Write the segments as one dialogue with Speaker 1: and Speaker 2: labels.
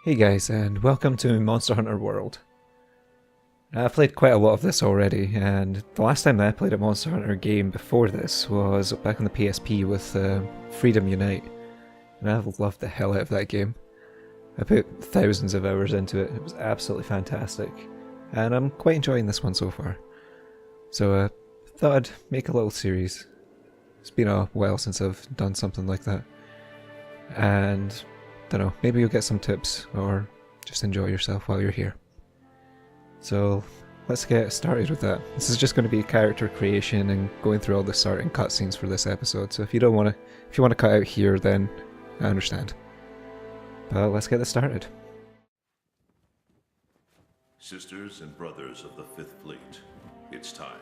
Speaker 1: Hey guys, and welcome to Monster Hunter World. I've played quite a lot of this already, and the last time that I played a Monster Hunter game before this was back on the PSP with Freedom Unite, and I've loved the hell out of that game. I put thousands of hours into it, it was absolutely fantastic, and I'm quite enjoying this one so far. So I thought I'd make a little series. It's been a while since I've done something like that, and don't know, maybe you'll get some tips, or just enjoy yourself while you're here. So let's get started with that. This is just going to be character creation and going through all the starting cutscenes for this episode, so if you want to cut out here, then I understand. But let's get this started.
Speaker 2: Sisters and brothers of the Fifth Fleet, it's time.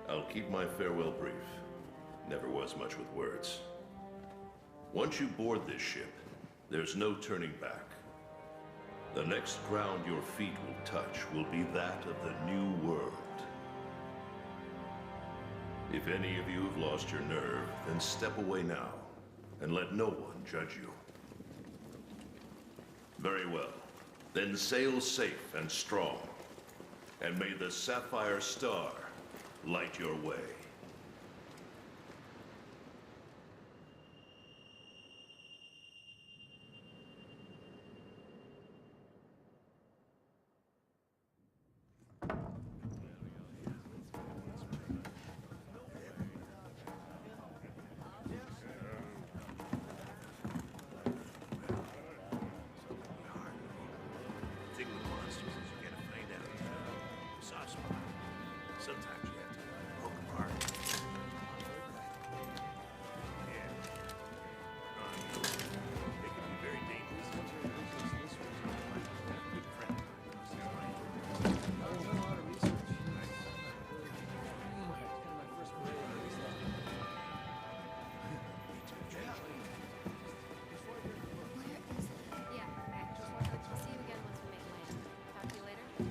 Speaker 2: I'll keep my farewell brief. Never was much with words. Once you board this ship, there's no turning back. The next ground your feet will touch will be that of the New World. If any of you have lost your nerve, then step away now, and let no one judge you. Very well. Then sail safe and strong, and may the Sapphire Star light your way. Sometimes you have to poke them hard. They can be very dangerous. Good friend.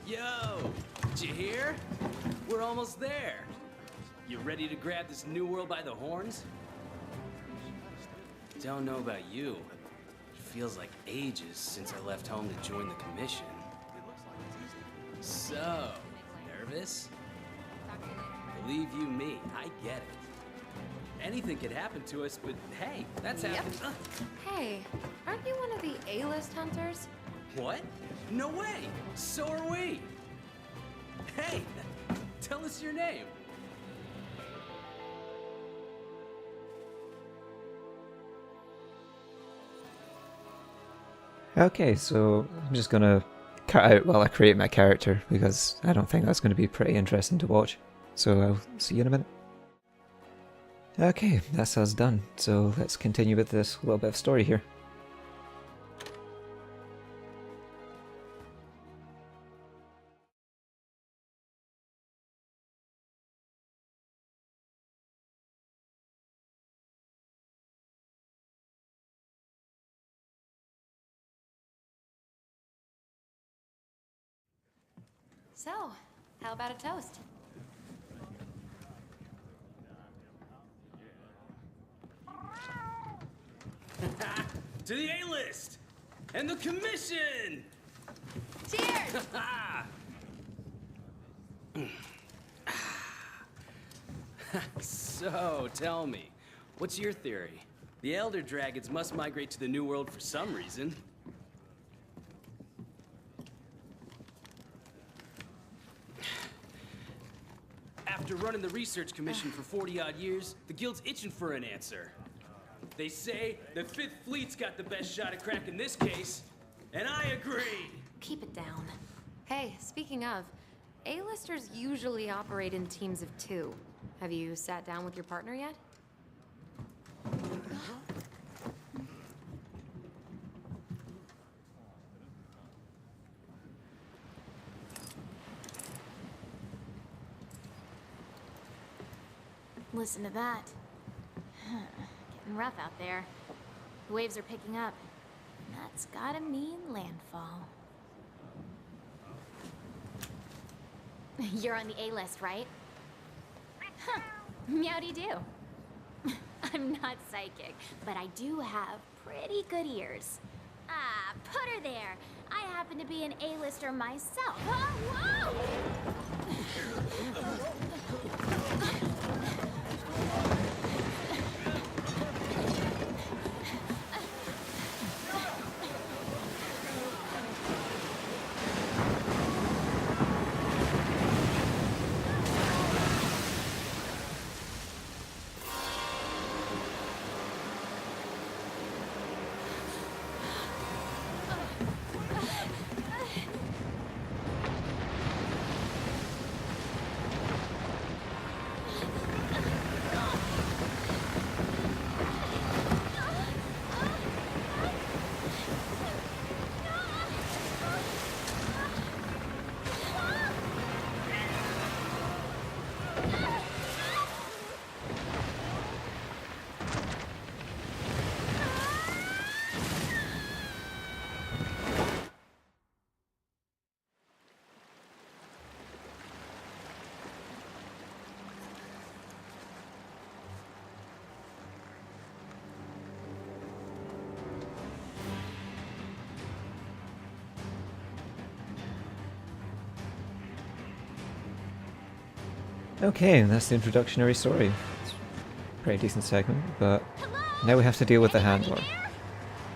Speaker 3: Yo! Did you hear? We're almost there. You ready to grab this new world by the horns? Don't know about you. It feels like ages since I left home to join the commission. So, nervous? Believe you me, I get it. Anything could happen to us, but hey, that's happened.
Speaker 4: Hey, aren't you one of the A-list hunters?
Speaker 3: What? No way! So are we! Hey! Tell us your name!
Speaker 1: Okay, so I'm just gonna cut out while I create my character, because I don't think that's going to be pretty interesting to watch. So I'll see you in a minute. Okay, that's us done, so let's continue with this little bit of story here.
Speaker 4: So, how about a toast?
Speaker 3: To the A-list! And the commission!
Speaker 4: Cheers!
Speaker 3: So, tell me, what's your theory? The Elder Dragons must migrate to the New World for some reason. After running the research commission for 40-odd years, the Guild's itching for an answer. They say the Fifth Fleet's got the best shot at cracking this case, and I agree!
Speaker 4: Keep it down. Hey, speaking of, A-listers usually operate in teams of 2. Have you sat down with your partner yet?
Speaker 5: Listen to that. Getting rough out there. The waves are picking up. And that's gotta mean landfall. You're on the A-list, right? Huh. Meowdy-do. I'm not psychic, but I do have pretty good ears. Ah, put her there. I happen to be an A-lister myself. Whoa!
Speaker 1: Okay, and that's the introductory story. It's a pretty decent segment, but now we have to deal with the handler.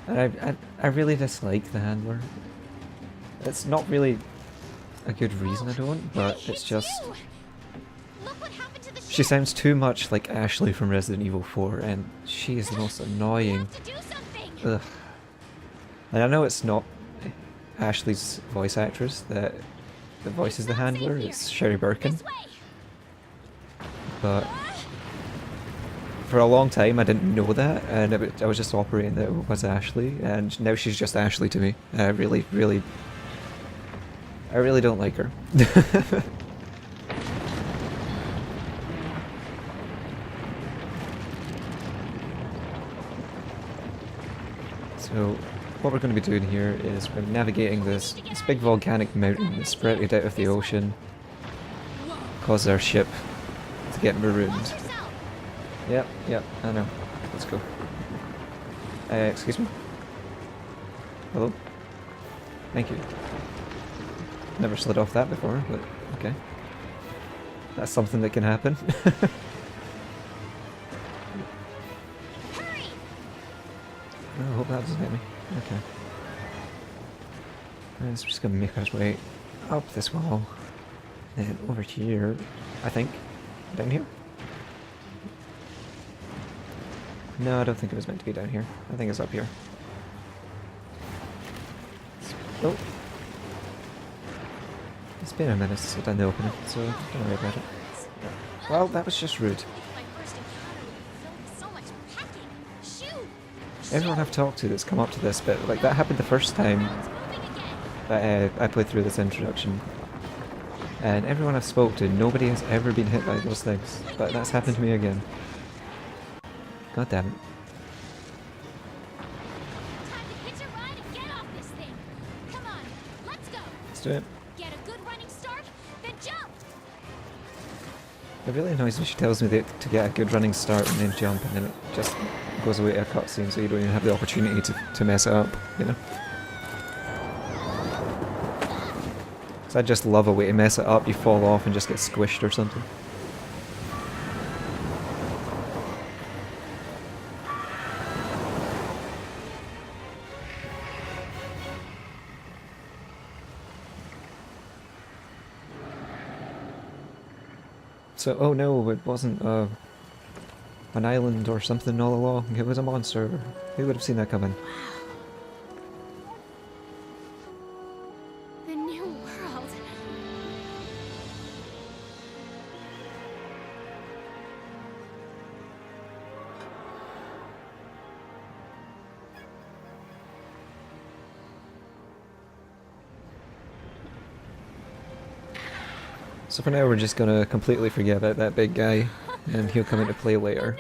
Speaker 1: And I really dislike the handler. It's not really a good reason I don't, but it's just...
Speaker 5: Look what happened to the
Speaker 1: She
Speaker 5: ship.
Speaker 1: sounds too much like Ashley from Resident Evil 4, and she is the most
Speaker 5: We
Speaker 1: annoying...
Speaker 5: have to do something.
Speaker 1: Ugh. And I know it's not Ashley's voice actress that voices the handler, it's Sherry Birkin,
Speaker 5: This way.
Speaker 1: but for a long time I didn't know that, and I was just operating that it was Ashley, and now she's just Ashley to me. I really don't like her. So what we're going to be doing here is we're navigating this big volcanic mountain that's sprouted out of the ocean, causes our ship to get marooned.
Speaker 5: Watch yourself.
Speaker 1: Yep, I know. Let's go. Excuse me? Hello? Thank you. Never slid off that before, but okay. That's something that can happen.
Speaker 5: Hurry.
Speaker 1: Oh, I hope that doesn't hit me. Okay. Right, so we're just gonna make our way up this wall. Then over here, I think. Down here? No, I don't think it was meant to be down here. I think it's up here. Oh. It's been a minute since I've done the opening, so don't worry about it. Well, that was just rude.
Speaker 5: My first encounter with so much packing. Shoot.
Speaker 1: Everyone I've talked to that's come up to this bit, like that happened the first time
Speaker 5: It's moving again.
Speaker 1: that I played through this introduction. And everyone I've spoke to, nobody has ever been hit by those things. But that's happened to me again. God damn it.
Speaker 5: Time to hitch a ride and get off this thing. Come on, let's go.
Speaker 1: Let's do it.
Speaker 5: Get a good running start, then jump.
Speaker 1: It really annoys me she tells me that to get a good running start and then jump, and then it just goes away to a cutscene so you don't even have the opportunity to mess it up, you know? So I just love a way to mess it up, you fall off and just get squished or something. So, oh no, it wasn't an island or something all along. It was a monster. Who would have seen that coming?
Speaker 5: The new world.
Speaker 1: So for now we're just gonna completely forget about that big guy, and he'll come into play later.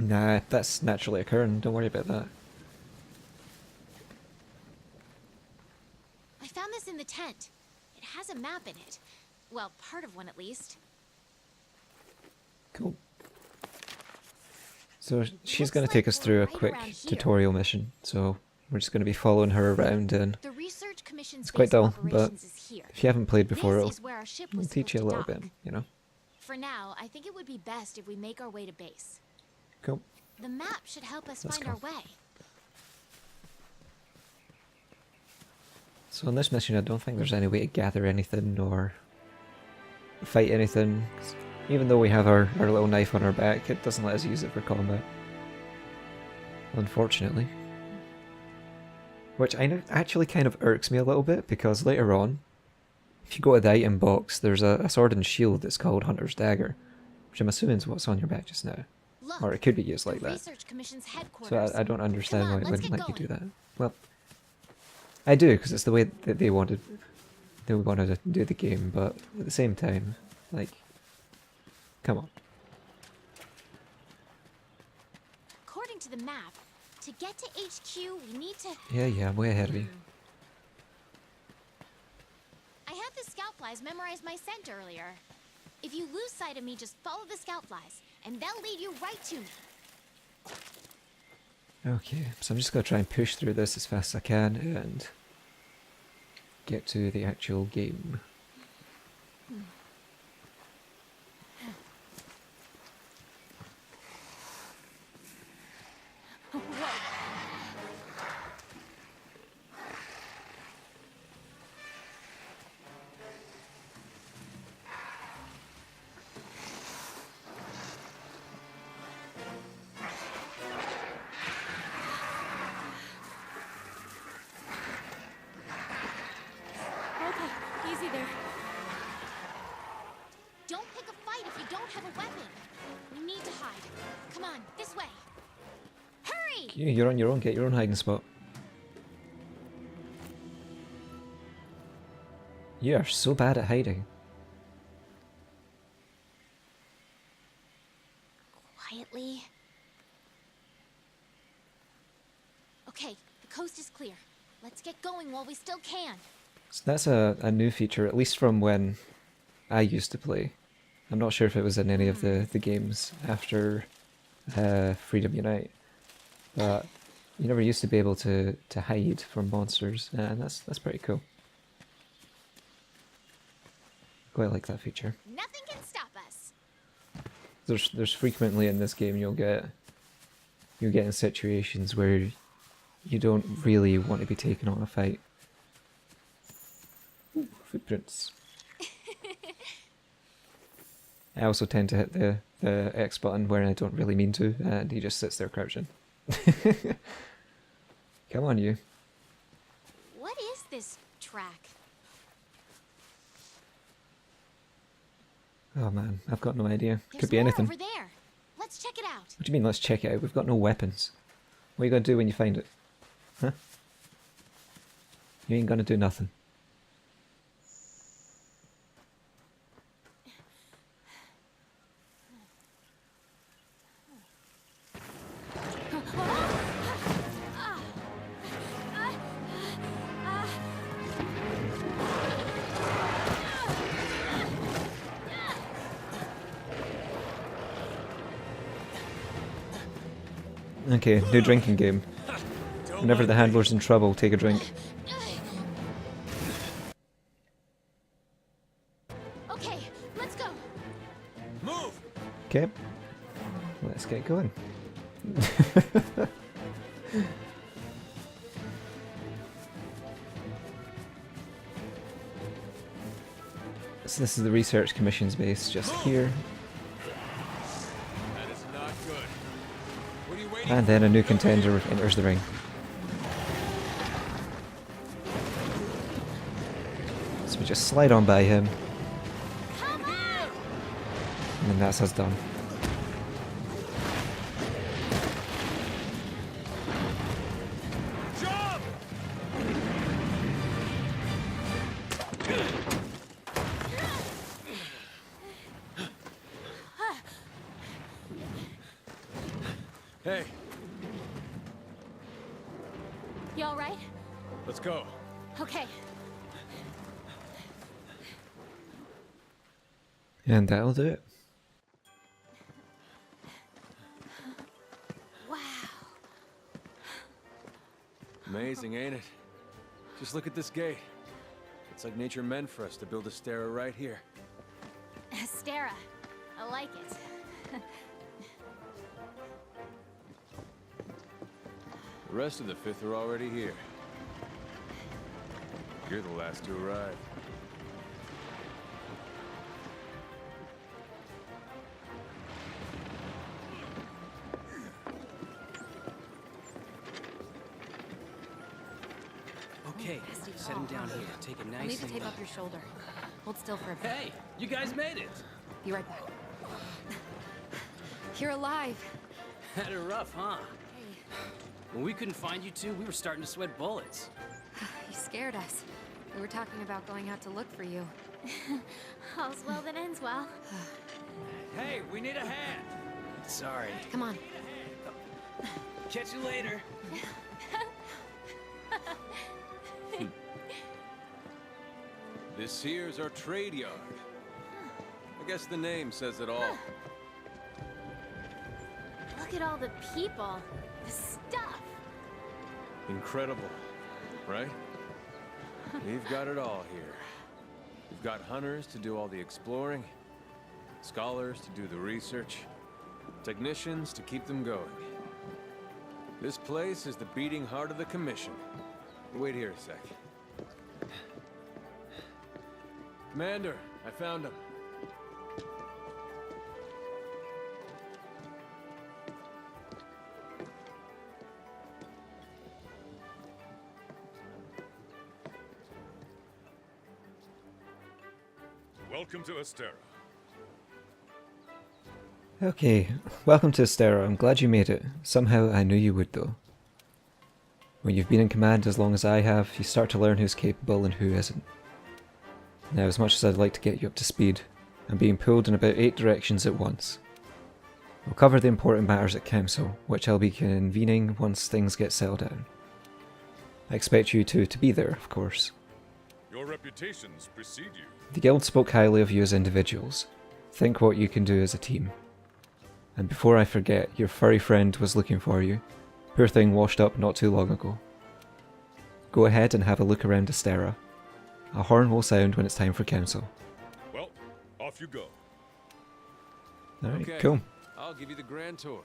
Speaker 1: Nah, that's naturally occurring. Don't worry about that.
Speaker 5: I found this in the tent. It has a map in it. Well, part of one at least.
Speaker 1: Cool. So she's
Speaker 5: Looks
Speaker 1: going to
Speaker 5: like
Speaker 1: take us
Speaker 5: we're
Speaker 1: through a
Speaker 5: right
Speaker 1: quick
Speaker 5: around here.
Speaker 1: tutorial mission. So we're just going to be following her around, and
Speaker 5: The research commission's
Speaker 1: it's quite
Speaker 5: base of
Speaker 1: dull, but
Speaker 5: operations is here.
Speaker 1: if you haven't played before,
Speaker 5: This
Speaker 1: it'll,
Speaker 5: is where our ship
Speaker 1: it'll
Speaker 5: was
Speaker 1: teach you a
Speaker 5: supposed
Speaker 1: little
Speaker 5: to
Speaker 1: bit,
Speaker 5: dock.
Speaker 1: you know?
Speaker 5: For now, I think it would be best if we make our way to base.
Speaker 1: Cool.
Speaker 5: The map should help us
Speaker 1: Let's
Speaker 5: find
Speaker 1: go.
Speaker 5: our way.
Speaker 1: So in this mission, I don't think there's any way to gather anything or fight anything. 'Cause even though we have our little knife on our back, it doesn't let us use it for combat. Unfortunately. Which I know actually kind of irks me a little bit, because later on, if you go to the item box, there's a sword and shield that's called Hunter's Dagger, which I'm assuming is what's on your back just now.
Speaker 5: Look,
Speaker 1: Or it could be used
Speaker 5: the
Speaker 1: like that.
Speaker 5: research commission's
Speaker 1: So
Speaker 5: headquarters.
Speaker 1: I don't understand
Speaker 5: Come on,
Speaker 1: why it
Speaker 5: let's
Speaker 1: wouldn't
Speaker 5: get
Speaker 1: let you do
Speaker 5: going.
Speaker 1: that. Well, I do, because it's the way that they wanted to do the game, but at the same time, like, come on.
Speaker 5: According to the map, to get to HQ, we need to...
Speaker 1: Yeah, I'm way ahead of you.
Speaker 5: I had the scout flies memorize my scent earlier. If you lose sight of me, just follow the scout flies, and they'll lead you right to me.
Speaker 1: Okay, so I'm just going to try and push through this as fast as I can and get to the actual game.
Speaker 5: Okay, easy there. Don't pick a fight if you don't have a weapon. We need to hide. Come on, this way. Hurry!
Speaker 1: You're on your own, get your own hiding spot. You are so bad at hiding.
Speaker 5: Quietly. Okay, the coast is clear. Let's get going while we still can.
Speaker 1: So that's a new feature, at least from when I used to play. I'm not sure if it was in any of the games after Freedom Unite, but you never used to be able to hide from monsters, and that's pretty cool. Quite like that feature.
Speaker 5: Nothing can stop us.
Speaker 1: There's frequently in this game you'll get in situations where you don't really want to be taken on a fight. Ooh, footprints. I also tend to hit the X button when I don't really mean to, and he just sits there crouching. Come on, you.
Speaker 5: What is this track?
Speaker 1: Oh man, I've got no idea.
Speaker 5: There's
Speaker 1: Could be
Speaker 5: more
Speaker 1: anything.
Speaker 5: over there. Let's check it out.
Speaker 1: What do you mean, let's check it out? We've got no weapons. What are you going to do when you find it? Huh? You ain't going to do nothing. Okay, new drinking game. Whenever the handler's in trouble, take a drink.
Speaker 5: Okay, let's go.
Speaker 3: Move!
Speaker 1: Okay, let's get going. So this is the Research Commission's base, just here.
Speaker 3: That is not good. What are you waiting
Speaker 1: And then a new contender enters the ring. So we just slide on by him,
Speaker 5: Come on!
Speaker 1: and then that's us done.
Speaker 3: Jump!
Speaker 5: You alright?
Speaker 6: Let's go.
Speaker 5: Okay.
Speaker 1: And that'll do it.
Speaker 5: Wow.
Speaker 6: Amazing, ain't it? Just look at this gate. It's like nature meant for us to build a Stera right here.
Speaker 5: Stera. I like it.
Speaker 6: The rest of the Fifth are already here. You're the last to arrive.
Speaker 3: Okay, set him down here. Take it
Speaker 4: I'll need
Speaker 3: nice
Speaker 4: to
Speaker 3: and...
Speaker 4: tape up your shoulder. Hold still for a bit.
Speaker 3: Hey, you guys made it.
Speaker 4: Be right back. You're alive.
Speaker 3: Had it rough, huh?
Speaker 4: Hey,
Speaker 3: When we couldn't find you two, we were starting to sweat bullets.
Speaker 4: you scared us. We were talking about going out to look for you.
Speaker 5: All's well that ends well.
Speaker 3: Hey, we need a hand. Sorry.
Speaker 4: Come on.
Speaker 3: Catch you later.
Speaker 6: This here's our trade yard. I guess the name says it all.
Speaker 5: Look at all the people. The stuff.
Speaker 6: Incredible, right? We've got it all here. We've got hunters to do all the exploring, scholars to do the research, technicians to keep them going. This place is the beating heart of the Commission. Wait here a sec. Commander, I found him.
Speaker 7: Welcome to Astera.
Speaker 1: Okay, welcome to Astera. I'm glad you made it. Somehow I knew you would though. When you've been in command as long as I have, you start to learn who's capable and who isn't. Now, as much as I'd like to get you up to speed, I'm being pulled in about 8 directions at once. We'll cover the important matters at Council, which I'll be convening once things get settled down. I expect you two to be there, of course.
Speaker 7: Your reputations precede you.
Speaker 1: The guild spoke highly of you as individuals. Think what you can do as a team. And before I forget, your furry friend was looking for you. Poor thing washed up not too long ago. Go ahead and have a look around Astera. A horn will sound when it's time for council.
Speaker 7: Well, off you go.
Speaker 1: Alright,
Speaker 6: Okay,
Speaker 1: cool.
Speaker 6: I'll give you the grand tour.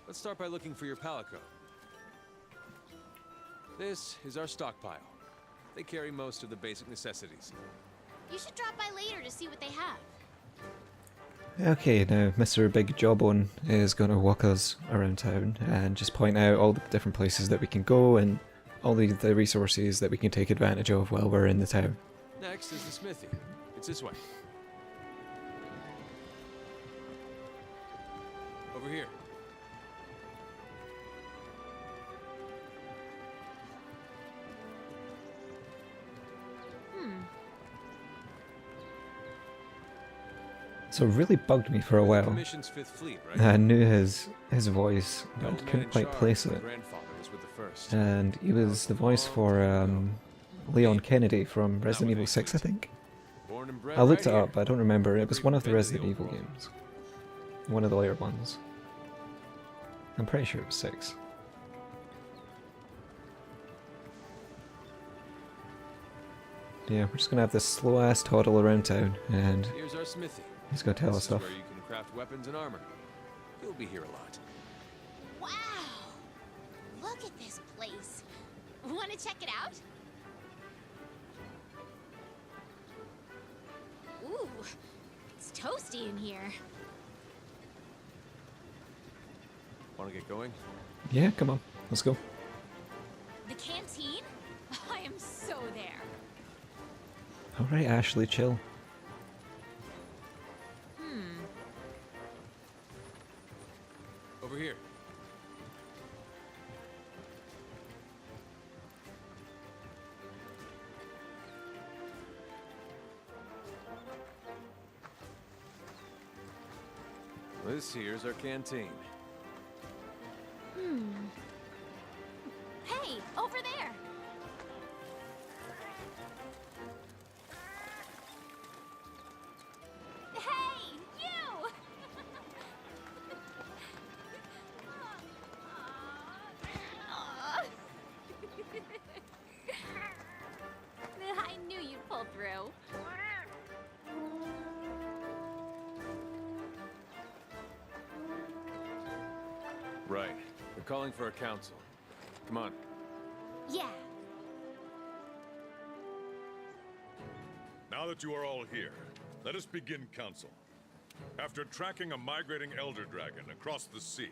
Speaker 6: Let's start by looking for your palico. This is our stockpile. They carry most of the basic necessities.
Speaker 5: You should drop by later to see what they have.
Speaker 1: Okay, now Mr. Big Jawbone is going to walk us around town and just point out all the different places that we can go and all the resources that we can take advantage of while we're in the town.
Speaker 6: Next is the smithy. It's this way. Over here.
Speaker 1: So it really bugged me for a while.
Speaker 6: Commission's Fifth Fleet, right?
Speaker 1: I knew his voice,
Speaker 6: The old
Speaker 1: but
Speaker 6: man
Speaker 1: couldn't
Speaker 6: in
Speaker 1: quite
Speaker 6: charge,
Speaker 1: place
Speaker 6: my
Speaker 1: it.
Speaker 6: grandfather was with the first.
Speaker 1: And he was the voice for Leon Kennedy from Resident Evil 6, I think.
Speaker 6: Born and bred
Speaker 1: I looked
Speaker 6: right
Speaker 1: it
Speaker 6: here.
Speaker 1: up, but I don't remember. It was one of the
Speaker 6: Invented
Speaker 1: Resident Evil
Speaker 6: old world.
Speaker 1: games. One of the later ones. I'm pretty sure it was 6. Yeah, we're just gonna have this slow ass toddle around town, and
Speaker 6: Here's our smithy.
Speaker 1: he's gonna tell
Speaker 6: This
Speaker 1: us
Speaker 6: is
Speaker 1: stuff.
Speaker 6: where you can craft weapons and armor. You'll be here a lot.
Speaker 5: Wow! Look at this place. Want to check it out? Ooh, it's toasty in here.
Speaker 6: Want to get going?
Speaker 1: Yeah, come on, let's go.
Speaker 5: The canteen? I am so there.
Speaker 1: Alright, Ashley, chill.
Speaker 6: Over here. This here's our canteen.
Speaker 5: Hey, Hey, over there! Hey, you! I knew you'd pull through.
Speaker 6: Right. They're calling for a council. Come on.
Speaker 5: Yeah.
Speaker 7: Now that you are all here, let us begin council. After tracking a migrating Elder Dragon across the sea,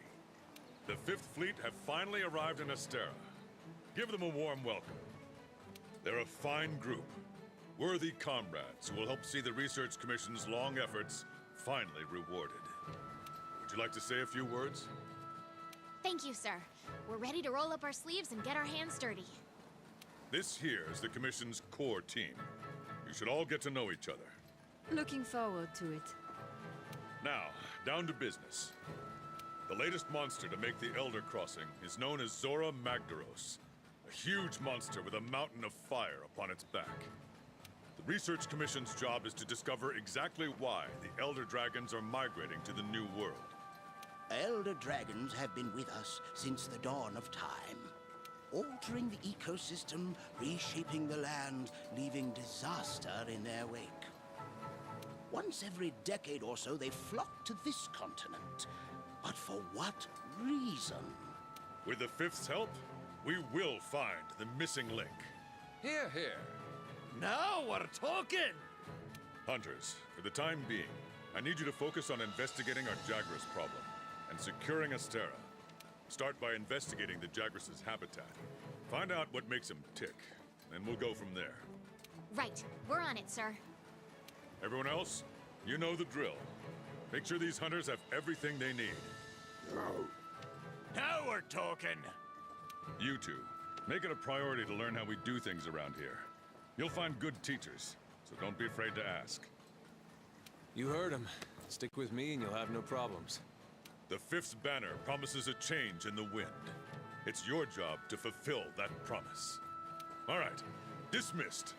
Speaker 7: the Fifth Fleet have finally arrived in Astera. Give them a warm welcome. They're a fine group, worthy comrades who will help see the Research Commission's long efforts finally rewarded. Would you like to say a few words?
Speaker 5: Thank you, sir. We're ready to roll up our sleeves and get our hands dirty.
Speaker 7: This here is the Commission's core team. You should all get to know each other.
Speaker 8: Looking forward to it.
Speaker 7: Now, down to business. The latest monster to make the Elder Crossing is known as Zora Magdaros, a huge monster with a mountain of fire upon its back. The Research Commission's job is to discover exactly why the Elder Dragons are migrating to the New World.
Speaker 9: Elder dragons have been with us since the dawn of time, altering the ecosystem, reshaping the land, leaving disaster in their wake. Once every decade or so, they flock to this continent. But for what reason?
Speaker 7: With the Fifth's help, we will find the missing link.
Speaker 6: Here, here.
Speaker 10: Now we're talking!
Speaker 7: Hunters, for the time being, I need you to focus on investigating our Jagras problem and securing Astera. Start by investigating the Jagras' habitat. Find out what makes them tick, and we'll go from there.
Speaker 5: Right. We're on it, sir.
Speaker 7: Everyone else, you know the drill. Make sure these hunters have everything they need.
Speaker 10: Now we're talking!
Speaker 7: You two, make it a priority to learn how we do things around here. You'll find good teachers, so don't be afraid to ask.
Speaker 6: You heard him. Stick with me and you'll have no problems.
Speaker 7: The Fifth's banner promises a change in the wind. It's your job to fulfill that promise. All right, dismissed.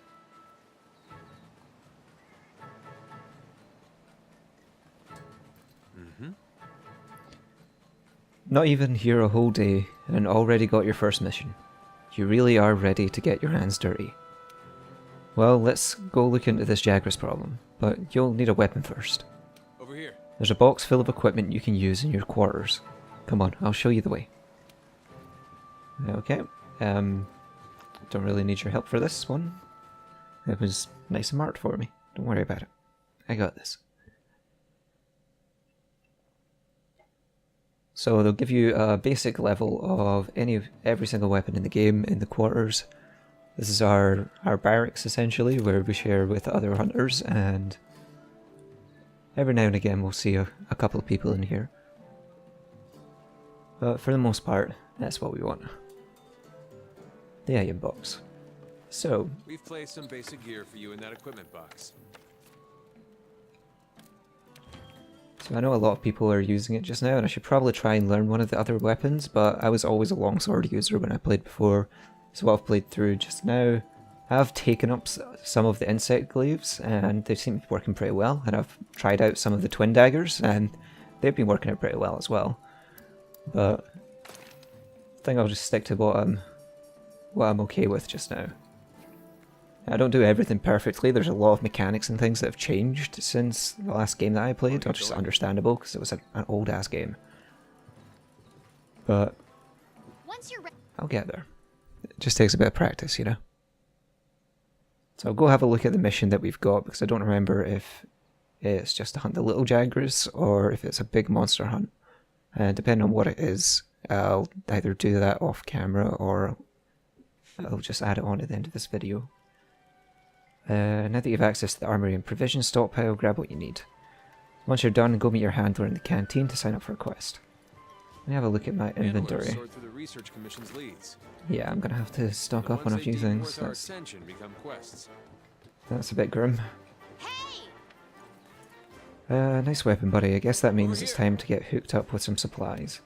Speaker 1: Not even here a whole day and already got your first mission. You really are ready to get your hands dirty. Well, let's go look into this Jagras problem, but you'll need a weapon first.
Speaker 6: Over here.
Speaker 1: There's a box full of equipment you can use in your quarters. Come on, I'll show you the way. Okay, don't really need your help for this one. It was nice and marked for me. Don't worry about it. I got this. So they'll give you a basic level of every single weapon in the game in the quarters. This is our barracks essentially, where we share with other hunters, and every now and again we'll see a couple of people in here. But for the most part, that's what we want. The item box. So,
Speaker 6: We've placed some basic gear for you in that equipment box.
Speaker 1: I know a lot of people are using it just now, and I should probably try and learn one of the other weapons, but I was always a longsword user when I played before, so what I've played through just now, I've taken up some of the insect glaives, and they seem to be working pretty well, and I've tried out some of the twin daggers, and they've been working out pretty well as well. But I think I'll just stick to what I'm okay with just now. I don't do everything perfectly. There's a lot of mechanics and things that have changed since the last game that I played, which is understandable because it was an old ass game. But
Speaker 5: Once you're
Speaker 1: I'll get there. It just takes a bit of practice, you know. So I'll go have a look at the mission that we've got, because I don't remember if it's just to hunt the little Jagras or if it's a big monster hunt. And depending on what it is, I'll either do that off camera or I'll just add it on at the end of this video. Now that you've accessed the armory and provision stockpile, grab what you need. Once you're done, go meet your handler in the canteen to sign up for a quest. Let me have a look at my inventory.
Speaker 6: Sort through the Research Commission's leads.
Speaker 1: Yeah, I'm gonna have to stock
Speaker 6: The
Speaker 1: up on a
Speaker 6: ones they
Speaker 1: few
Speaker 6: deem
Speaker 1: things.
Speaker 6: worth our attention become quests.
Speaker 1: That's a bit grim.
Speaker 5: Hey!
Speaker 1: Nice weapon, buddy. I guess that means it's time to get hooked up with some supplies.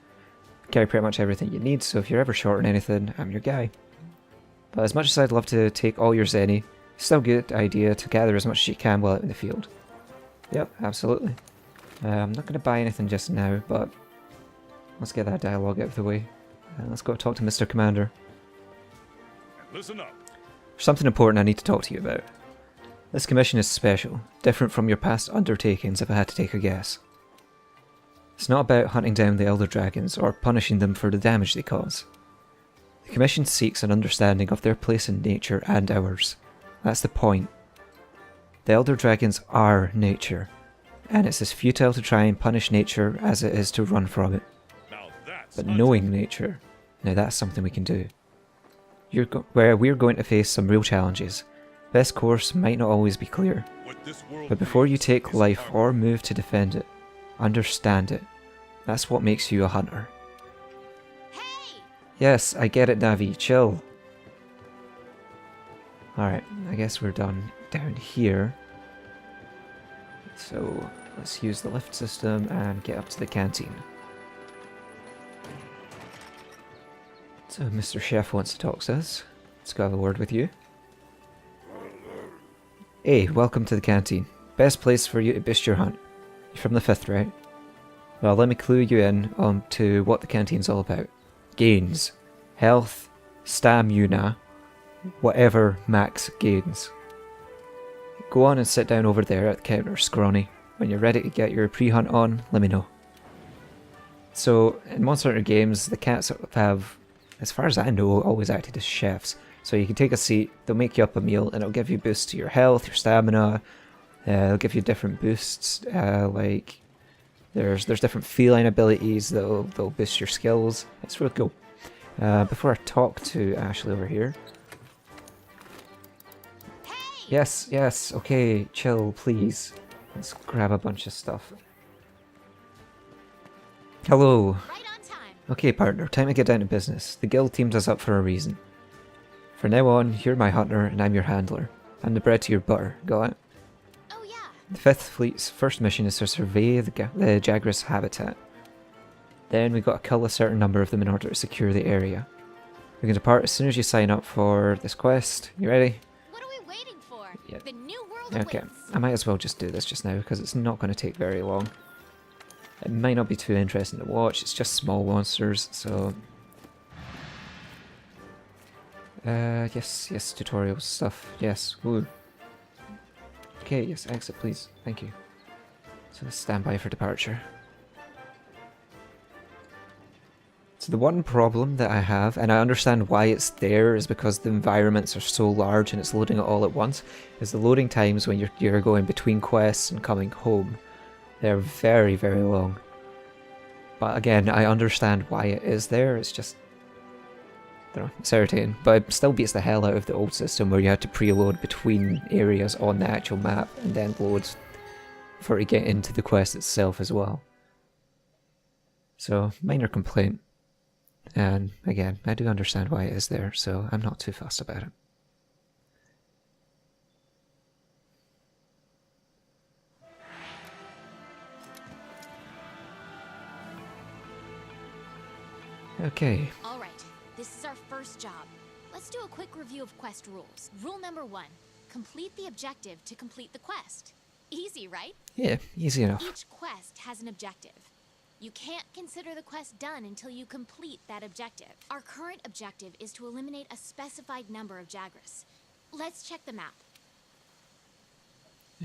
Speaker 1: carry pretty much everything you need, so if you're ever short on anything, I'm your guy. But as much as I'd love to take all your Zenny, it's still a good idea to gather as much as you can while out in the field. Yep, absolutely. I'm not going to buy anything just now, but let's get that dialogue out of the way. Let's go talk to Mr. Commander.
Speaker 7: Listen up.
Speaker 1: There's something important I need to talk to you about. This commission is special, different from your past undertakings if I had to take a guess. It's not about hunting down the Elder Dragons or punishing them for the damage they cause. The commission seeks an understanding of their place in nature and ours. That's the point. The Elder Dragons are nature, and it's as futile to try and punish nature as it is to run from it.
Speaker 7: Now that's
Speaker 1: But knowing nature, now that's something we can do. Where we're going to face some real challenges. Best course might not always be clear,
Speaker 7: what this world
Speaker 1: but before you
Speaker 7: needs
Speaker 1: take
Speaker 7: is
Speaker 1: life
Speaker 7: power.
Speaker 1: or move to defend it, understand it. That's what makes you a hunter.
Speaker 5: Hey!
Speaker 1: Yes, I get it, Navi, chill. Alright, I guess we're done down here. So, let's use the lift system and get up to the canteen. So, Mr. Chef wants to talk to us. Let's go have a word with you. Hey, welcome to the canteen. Best place for you to boost your hunt. You're from the 5th, right? Well, let me clue you in on to what the canteen's all about. Gains. Health. Stamina. Whatever max gains. Go on and sit down over there at the counter, scrawny. When you're ready to get your pre-hunt on, let me know. So, in Monster Hunter games, the cats have, as far as I know, always acted as chefs. So you can take a seat, they'll make you up a meal, and it'll give you boosts to your health, your stamina. They'll give you different boosts, like there's different feline abilities that'll boost your skills. It's really cool. Before I talk to Ashley over here. Yes, okay, chill, please. Let's grab a bunch of stuff. Hello.
Speaker 5: Right on time.
Speaker 1: Okay, partner, time to get down to business. The guild teamed us up for a reason. For now on, you're my hunter and I'm your handler. I'm the bread to your butter, got it?
Speaker 5: Oh yeah.
Speaker 1: The 5th Fleet's first mission is to survey the Jagras habitat. Then we got to kill a certain number of them in order to secure the area. We can depart as soon as you sign up for this quest. You ready?
Speaker 5: What are we waiting for?
Speaker 1: Yeah.
Speaker 5: The new world
Speaker 1: Okay,
Speaker 5: awaits.
Speaker 1: I might as well just do this just now because it's not going to take very long. It might not be too interesting to watch, it's just small monsters, so... yes, tutorial stuff, yes, woo. Okay, yes, exit please, thank you. So let's stand by for departure. So the one problem that I have, and I understand why it's there, is because the environments are so large and it's loading it all at once, is the loading times when you're going between quests and coming home. They're very, very long. But again, I understand why it is there, it's just... I don't know, it's irritating. But it still beats the hell out of the old system where you had to preload between areas on the actual map and then load for to get into the quest itself as well. So, minor complaint. And again, I do understand why it is there, so I'm not too fussed about it. Okay.
Speaker 5: All right. This is our first job. Let's do a quick review of quest rules. Rule number 1. Complete the objective to complete the quest. Easy, right?
Speaker 1: Yeah, easy enough.
Speaker 5: Each quest has an objective. You can't consider the quest done until you complete that objective. Our current objective is to eliminate a specified number of Jagras. Let's check the map.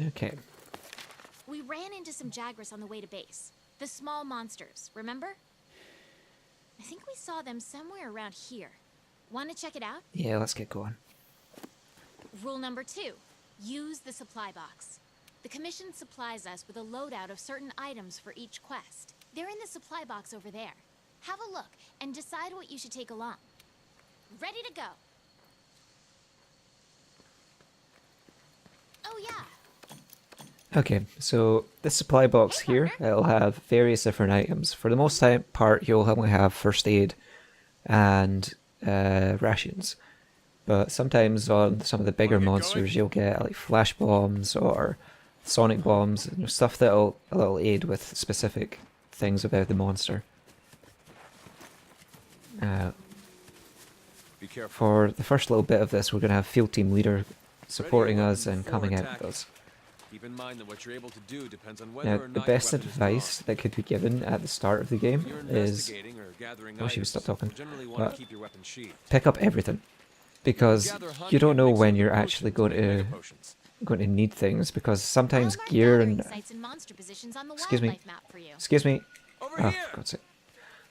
Speaker 1: Okay.
Speaker 5: We ran into some Jagras on the way to base. The small monsters, remember? I think we saw them somewhere around here. Want to check it out?
Speaker 1: Yeah, let's get going.
Speaker 5: Rule number 2. Use the supply box. The commission supplies us with a loadout of certain items for each quest. They're in the supply box over there. Have a look and decide what you should take along. Ready to go. Oh yeah.
Speaker 1: Okay, so this supply box here, it'll have various different items. For the most part, you'll only have first aid and rations. But sometimes on some of the bigger monsters, you'll get like flash bombs or sonic bombs, and stuff that'll aid with specific things about the monster.
Speaker 6: careful.
Speaker 1: for the first little bit of this, we're going to have field team leader supporting us and coming out with us.
Speaker 6: Keep in mind that what you're able to do depends on whether
Speaker 1: Now,
Speaker 6: or
Speaker 1: the
Speaker 6: not
Speaker 1: best
Speaker 6: your weapon is
Speaker 1: advice
Speaker 6: drawn.
Speaker 1: that could be given at the start of the game
Speaker 6: If you're
Speaker 1: is,
Speaker 6: investigating or gathering
Speaker 1: oh, she would
Speaker 6: items,
Speaker 1: stop talking,
Speaker 6: you'll generally want to
Speaker 1: but
Speaker 6: keep your weapon sheathed.
Speaker 1: pick up everything, because you don't know when you're actually going to need things, because sometimes gear and excuse me,
Speaker 6: Over
Speaker 1: oh,
Speaker 6: here!
Speaker 1: for God's sake,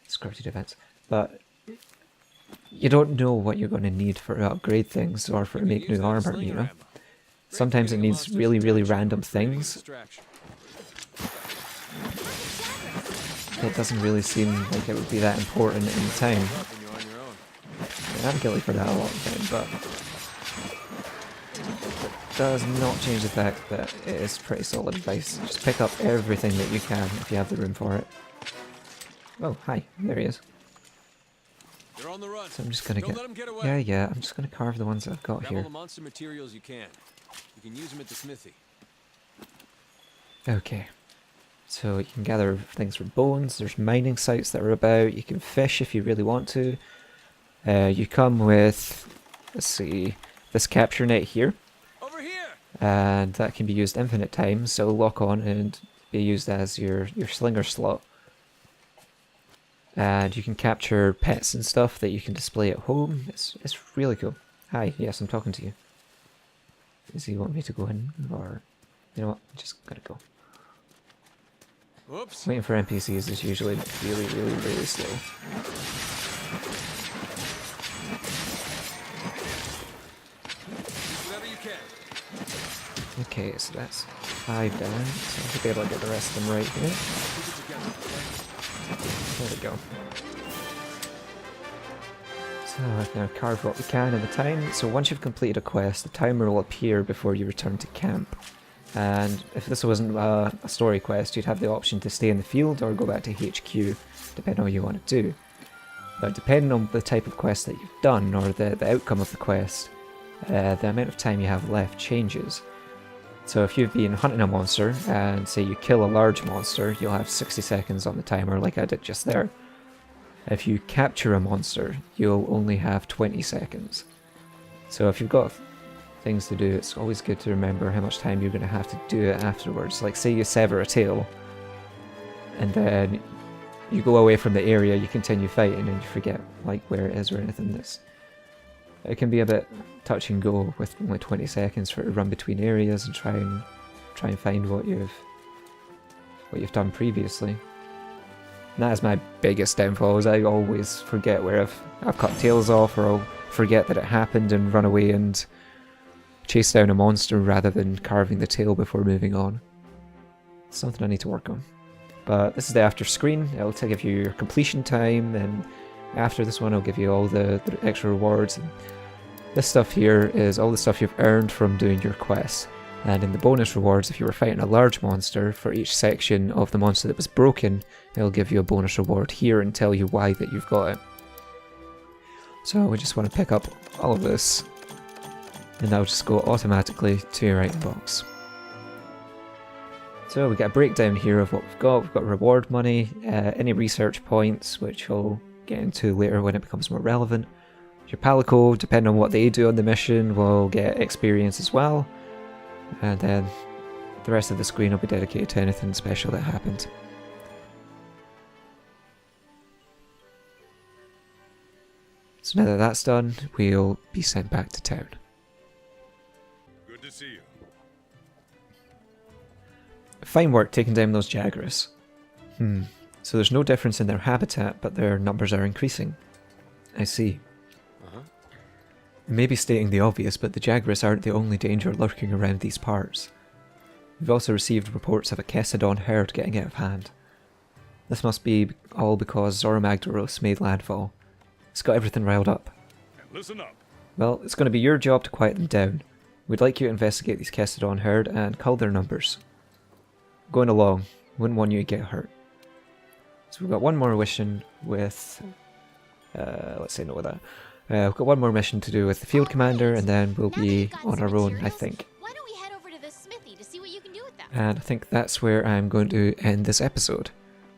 Speaker 1: scripted events, but you don't know what you're going to need for to upgrade things or for to make new armor, you know. Sometimes it needs really, really random things. It doesn't really seem like it would be that important in the time. And I'm guilty for that a lot of the time, but it does not change the fact that it is pretty solid advice. Just pick up everything that you can if you have the room for it. Oh, hi, there he is.
Speaker 6: They're on the run.
Speaker 1: So I'm just gonna
Speaker 6: Don't let 'em get away.
Speaker 1: yeah, I'm just gonna carve the ones that I've got
Speaker 6: Grab all
Speaker 1: here.
Speaker 6: the monster materials you can. You can use them at the smithy.
Speaker 1: Okay. So you can gather things for bones, there's mining sites that are about, you can fish if you really want to. You come with, let's see, this capture net here.
Speaker 6: Over here!
Speaker 1: And that can be used infinite times, so it'll lock on and be used as your slinger slot. And you can capture pets and stuff that you can display at home. It's really cool. Hi, yes, I'm talking to you. Does he want me to go in? Or, you know what, I'm just gonna go.
Speaker 6: Whoops.
Speaker 1: Waiting for NPCs is usually really, really, really slow.
Speaker 6: Whatever you can.
Speaker 1: Okay, so that's 5 down, so I should be able to get the rest of them right here.
Speaker 6: Keep it together, okay?
Speaker 1: There we go. So I've now carved what we can in the time. So once you've completed a quest, the timer will appear before you return to camp. And if this wasn't a story quest, you'd have the option to stay in the field or go back to HQ, depending on what you want to do. But depending on the type of quest that you've done, or the outcome of the quest, the amount of time you have left changes. So if you've been hunting a monster, and say you kill a large monster, you'll have 60 seconds on the timer like I did just there. If you capture a monster, you'll only have 20 seconds. So if you've got things to do, it's always good to remember how much time you're going to have to do it afterwards. Like say you sever a tail, and then you go away from the area, you continue fighting, and you forget like where it is or anything. It can be a bit touch and go with only 20 seconds for it to run between areas and try and find what you've done previously. And that is my biggest downfall, is I always forget where I've cut tails off, or I'll forget that it happened and run away and chase down a monster rather than carving the tail before moving on. It's something I need to work on. But this is the after screen. It'll give you your completion time, and after this one I'll give you all the extra rewards. And this stuff here is all the stuff you've earned from doing your quests. And in the bonus rewards, if you were fighting a large monster, for each section of the monster that was broken, it'll give you a bonus reward here and tell you why that you've got it. So we just want to pick up all of this, and that'll just go automatically to your item box. So we get a breakdown here of what we've got. We've got reward money, any research points, which we'll get into later when it becomes more relevant. Your palico, depending on what they do on the mission, will get experience as well. And then the rest of the screen will be dedicated to anything special that happened. So now that that's done, we'll be sent back to town.
Speaker 7: Good to see you.
Speaker 1: Fine work taking down those Jagras. So there's no difference in their habitat, but their numbers are increasing. I see. It may be stating the obvious, but the Jagras aren't the only danger lurking around these parts. We've also received reports of a Kessadon herd getting out of hand. This must be all because Zoromagdaros made landfall. It's got everything riled up.
Speaker 7: And listen up.
Speaker 1: Well, it's going to be your job to quiet them down. We'd like you to investigate these Kessadon herd and cull their numbers. Going along, wouldn't want you to get hurt. So we've got one more mission with... let's say no with that. We've got one more mission to do with the field commander, and then we'll be on our own, I think.
Speaker 5: Why don't we head over to the smithy to see what you can do with them?
Speaker 1: And I think that's where I'm going to end this episode.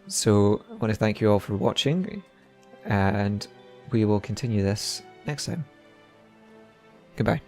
Speaker 1: So I want to thank you all for watching, and we will continue this next time. Goodbye.